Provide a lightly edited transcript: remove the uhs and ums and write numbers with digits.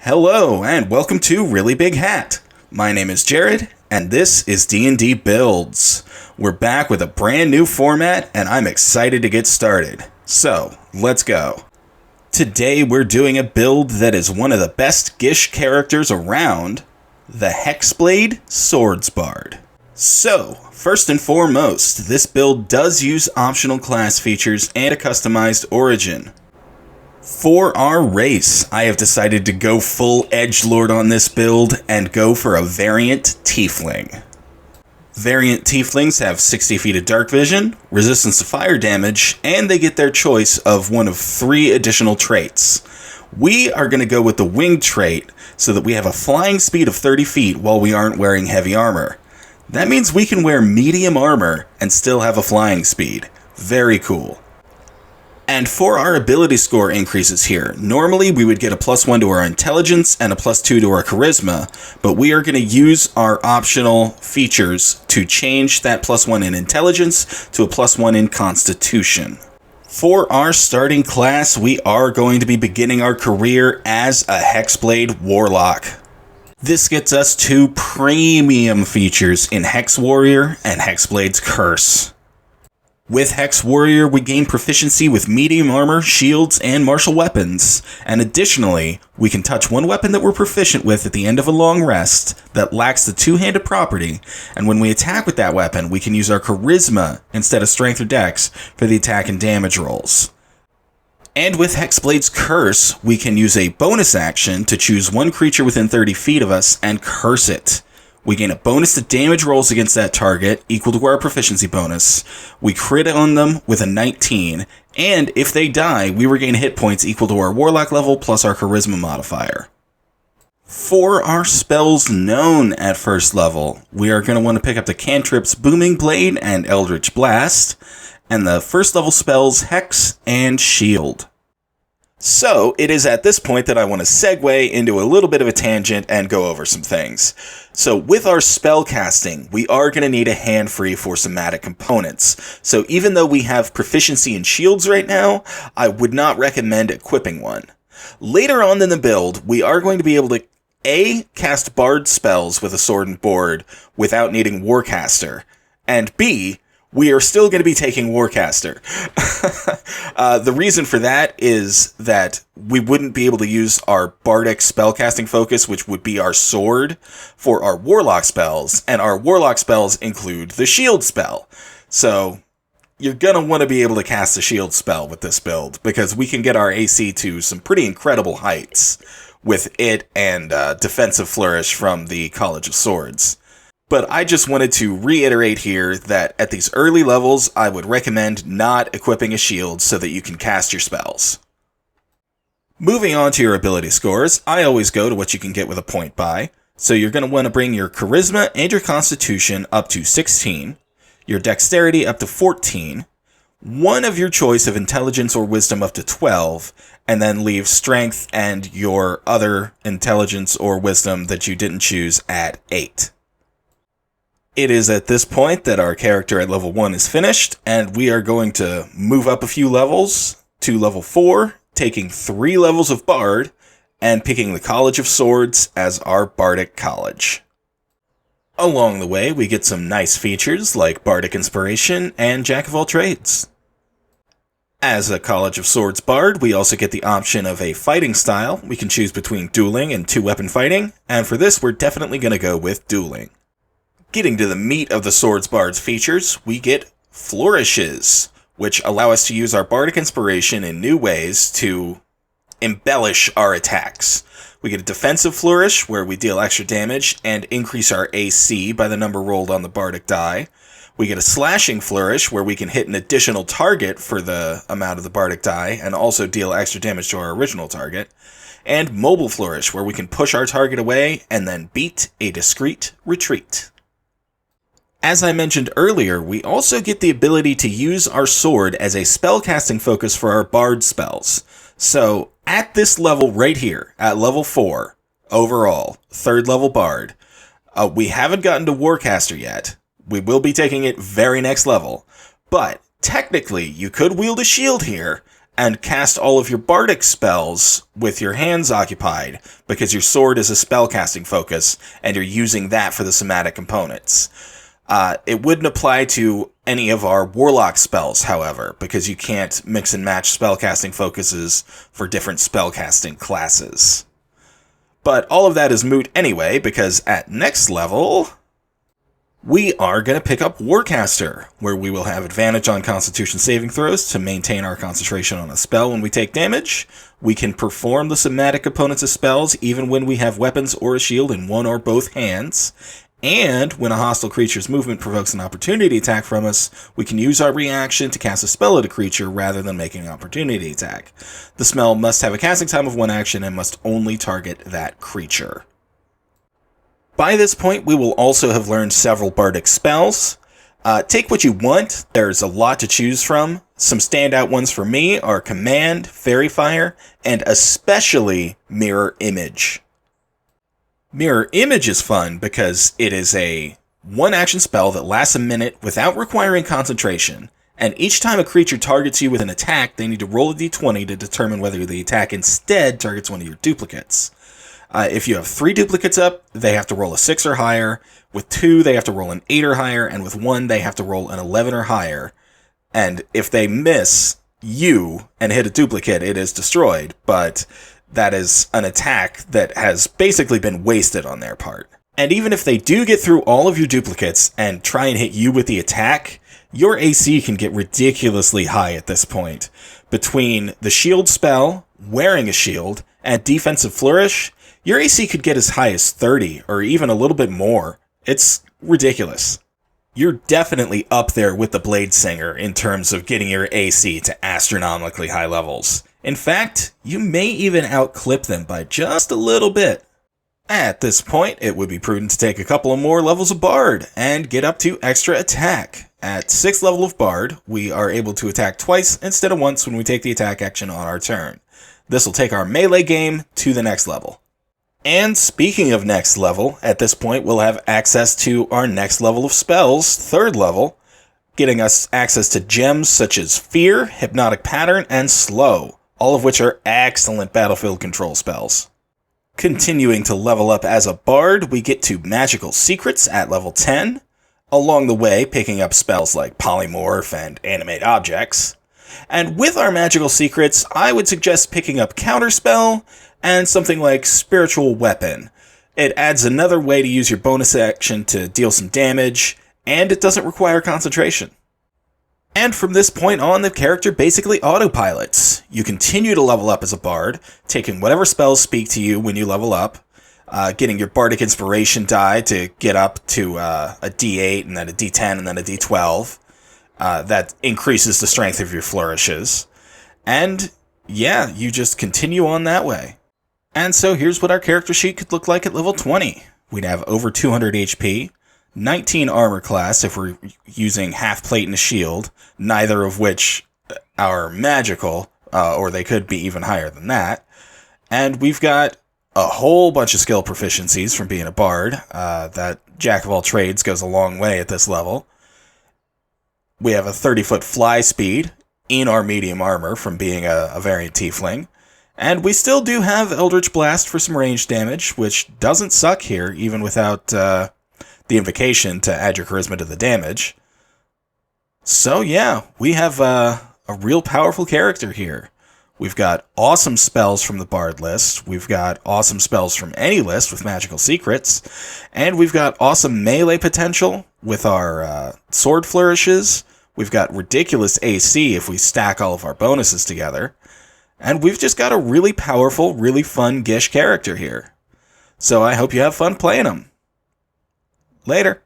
Hello, and welcome to ReallyBigHat. My name is Jared, and this is D&D Builds. We're back with a brand new format, and I'm excited to get started. So, let's go. Today we're doing a build that is one of the best Gish characters around, the Hexblade Swords Bard. So, first and foremost, this build does use optional class features and a customized origin. For our race, I have decided to go full edgelord on this build and go for a variant tiefling. Variant tieflings have 60 feet of dark vision, resistance to fire damage, and they get their choice of one of 3 additional traits. We are going to go with the wing trait so that we have a flying speed of 30 feet while we aren't wearing heavy armor. That means we can wear medium armor and still have a flying speed. Very cool. And for our ability score increases here, normally we would get a +1 to our intelligence and a +2 to our charisma, but we are going to use our optional features to change that +1 in intelligence to a +1 in constitution. For our starting class, we are going to be beginning our career as a Hexblade Warlock. This gets us 2 premium features in Hex Warrior and Hexblade's Curse. With Hex Warrior, we gain proficiency with medium armor, shields, and martial weapons. And additionally, we can touch one weapon that we're proficient with at the end of a long rest that lacks the two-handed property, and when we attack with that weapon, we can use our charisma instead of strength or dex for the attack and damage rolls. And with Hexblade's Curse, we can use a bonus action to choose one creature within 30 feet of us and curse it. We gain a bonus to damage rolls against that target, equal to our proficiency bonus. We crit on them with a 19, and if they die, we regain hit points equal to our Warlock level plus our Charisma modifier. For our spells known at first level, we are going to want to pick up the cantrips Booming Blade and Eldritch Blast, and the first level spells Hex and Shield. So, it is at this point that I want to segue into a little bit of a tangent and go over some things. So, with our spell casting, we are going to need a hand free for somatic components. So, even though we have proficiency in shields right now, I would not recommend equipping one. Later on in the build, we are going to be able to A, cast bard spells with a sword and board without needing Warcaster, and B, we are still going to be taking Warcaster. The reason for that is that we wouldn't be able to use our Bardic spellcasting focus, which would be our sword, for our Warlock spells, and our Warlock spells include the shield spell. So you're going to want to be able to cast a shield spell with this build, because we can get our AC to some pretty incredible heights with it and Defensive Flourish from the College of Swords. But I just wanted to reiterate here that at these early levels, I would recommend not equipping a shield so that you can cast your spells. Moving on to your ability scores, I always go to what you can get with a point buy. So you're going to want to bring your charisma and your constitution up to 16, your dexterity up to 14, one of your choice of intelligence or wisdom up to 12, and then leave strength and your other intelligence or wisdom that you didn't choose at 8. It is at this point that our character at level 1 is finished, and we are going to move up a few levels to level 4, taking 3 levels of Bard, and picking the College of Swords as our Bardic College. Along the way, we get some nice features like Bardic Inspiration and Jack of all trades. As a College of Swords Bard, we also get the option of a fighting style. We can choose between dueling and 2-weapon fighting, and for this, we're definitely going to go with dueling. Getting to the meat of the Swords Bard's features, we get flourishes, which allow us to use our Bardic Inspiration in new ways to embellish our attacks. We get a defensive flourish, where we deal extra damage and increase our AC by the number rolled on the Bardic die. We get a slashing flourish, where we can hit an additional target for the amount of the Bardic die and also deal extra damage to our original target. And mobile flourish, where we can push our target away and then beat a discreet retreat. As I mentioned earlier, we also get the ability to use our sword as a spellcasting focus for our bard spells. So, at this level right here, at level 4, overall, 3rd level bard, we haven't gotten to Warcaster yet. We will be taking it very next level. But, technically, you could wield a shield here, and cast all of your bardic spells with your hands occupied, because your sword is a spellcasting focus, and you're using that for the somatic components. It wouldn't apply to any of our warlock spells, however, because you can't mix and match spellcasting focuses for different spellcasting classes. But all of that is moot anyway, because at next level, we are going to pick up Warcaster, where we will have advantage on Constitution saving throws to maintain our concentration on a spell when we take damage. We can perform the somatic components of spells even when we have weapons or a shield in one or both hands. And when a hostile creature's movement provokes an opportunity attack from us, we can use our reaction to cast a spell at a creature rather than making an opportunity attack. The spell must have a casting time of 1 action and must only target that creature. By this point, we will also have learned several bardic spells. Take what you want. There's a lot to choose from. Some standout ones for me are Command, Fairy Fire, and especially Mirror Image. Mirror Image is fun because it is a 1-action spell that lasts a minute without requiring concentration, and each time a creature targets you with an attack, they need to roll a d20 to determine whether the attack instead targets one of your duplicates. If you have 3 duplicates up, they have to roll a 6 or higher. With 2, they have to roll an 8 or higher, and with 1, they have to roll an 11 or higher. And if they miss you and hit a duplicate, it is destroyed, but that is an attack that has basically been wasted on their part. And even if they do get through all of your duplicates and try and hit you with the attack, your AC can get ridiculously high at this point. Between the shield spell, wearing a shield, and defensive flourish, your AC could get as high as 30, or even a little bit more. It's ridiculous. You're definitely up there with the Blade Singer in terms of getting your AC to astronomically high levels. In fact, you may even outclip them by just a little bit. At this point, it would be prudent to take a couple of more levels of Bard and get up to extra attack. At 6th level of Bard, we are able to attack twice instead of once when we take the attack action on our turn. This will take our melee game to the next level. And speaking of next level, at this point we'll have access to our next level of spells, 3rd level, getting us access to gems such as Fear, Hypnotic Pattern, and Slow, all of which are excellent battlefield control spells. Continuing to level up as a bard, we get to Magical Secrets at level 10, along the way picking up spells like Polymorph and Animate Objects. And with our Magical Secrets, I would suggest picking up Counterspell and something like Spiritual Weapon. It adds another way to use your bonus action to deal some damage, and it doesn't require concentration. And from this point on, the character basically autopilots. You continue to level up as a bard, taking whatever spells speak to you when you level up, getting your Bardic Inspiration die to get up to a D8, and then a D10, and then a D12. That increases the strength of your flourishes. And yeah, you just continue on that way. And so here's what our character sheet could look like at level 20. We'd have over 200 HP, 19 armor class if we're using half plate and a shield, neither of which are magical, or they could be even higher than that. And we've got a whole bunch of skill proficiencies from being a bard. That Jack of all trades goes a long way at this level. We have a 30-foot fly speed in our medium armor from being a variant tiefling. And we still do have Eldritch Blast for some range damage, which doesn't suck here, even without the invocation to add your charisma to the damage. So yeah, we have a real powerful character here. We've got awesome spells from the Bard list, we've got awesome spells from any list with Magical Secrets, and we've got awesome melee potential with our sword flourishes. We've got ridiculous AC if we stack all of our bonuses together. And we've just got a really powerful, really fun Gish character here. So I hope you have fun playing him. Later.